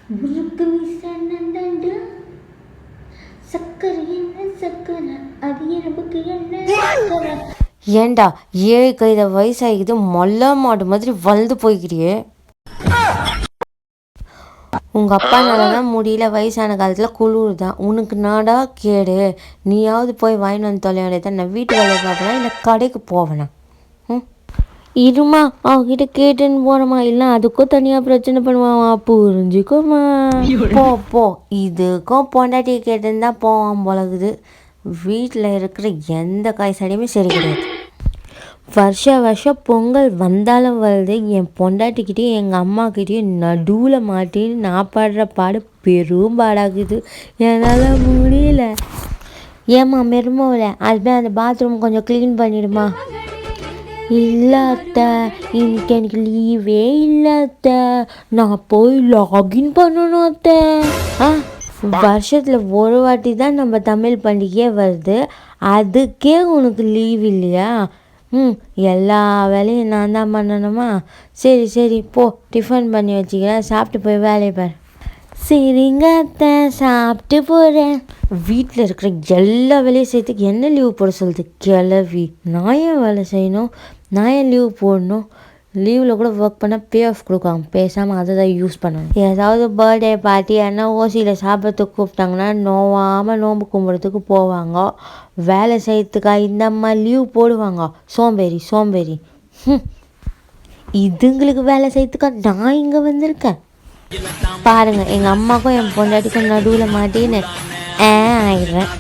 முறுக்கு விசனந்தண்டு சக்கரை என்ன சக்கரை அது எனக்கு என்ன சக்கரை. ஏண்டா 7 வயசாகிது மொல்ல மாடு மாதிரி வளர்ந்து போய்க்கிறியே. உங்கள் அப்பானாலதான் முடியல, வயசான காலத்தில் குளிர் தான். உனக்கு நாடா கேடு. நீயாவது போய் வாங்கிட்டு வந்து தொலை வேண்டியதான். நான் வீட்டு வேலையை பார்ப்பேனா இல்லை கடைக்கு போவேனா? இருமா அவகிட்ட கேட்டுன்னு போனோமா, இல்லை அதுக்கும் தனியாக பிரச்சனை பண்ணுவாமா, புரிஞ்சுக்கோமா. போ போ, இதுக்கும் பொண்டாட்டி கேட்டுன்னு தான் போவான் போலகுது. வீட்டில் இருக்கிற எந்த காய்ச்சடியுமே சரி கிடையாது. வருஷம் பொங்கல் வந்தாலும் வருது, என் பொண்டாட்டிக்கிட்டேயும் எங்கள் அம்மாக்கிட்டேயும் நடுவில் மாட்டின்னு நான் பாடுற பாடு பெரும் பாடாகுது. என்னால் முடியல. ஏம்மா மெருமோவில் அதுமாதிரி அந்த பாத்ரூம் கொஞ்சம் க்ளீன் பண்ணிடுமா. இல்லை அத்தை, இன்னைக்கு எனக்கு லீவே இல்லை அத்தை, நான் போய் லாகின் பண்ணணும் அத்தை. வருஷத்தில் ஒரு வாட்டி தான் நம்ம தமிழ் பண்டிகையே வருது, அதுக்கே உனக்கு லீவ் இல்லையா? எல்லா வேலையும் நான் தான் பண்ணணுமா? சரி சரி போ, டிஃபன் பண்ணி வச்சுக்கிறேன், சாப்பிட்டு போய் வேலையை பாரு. சரிங்க அத்தை, சாப்பிட்டு போகிறேன். வீட்டில் இருக்கிற எல்லா வேலையும் செய்யறதுக்கு என்ன லீவ் போட சொல்லுது கிளவி. நான் ஏன் வேலை செய்யணும், நான் ஏன் லீவ் போடணும்? லீவில் கூட ஒர்க் பண்ணால் பே ஆஃப் கொடுக்குறாங்க, பேசாமல் அதை தான் யூஸ் பண்ணணும். ஏதாவது பர்த்டே பார்ட்டி என்ன ஓசியில் சாப்பிட்றதுக்கு கூப்பிட்டாங்கன்னா நோவாமல் நோம்பு கும்பிட்றதுக்கு போவாங்க. வேலை செய்யறதுக்கா இந்த அம்மா லீவ் போடுவாங்க? சோம்பேறி. இதுங்களுக்கு வேலை செய்யறதுக்கா நான் இங்கே வந்திருக்கேன். பாருங்கள், எங்கள் அம்மாவுக்கும் என் பொண்டாட்டிக்கும் நடுவில் மாட்டின்னு ஆயிடுறேன்.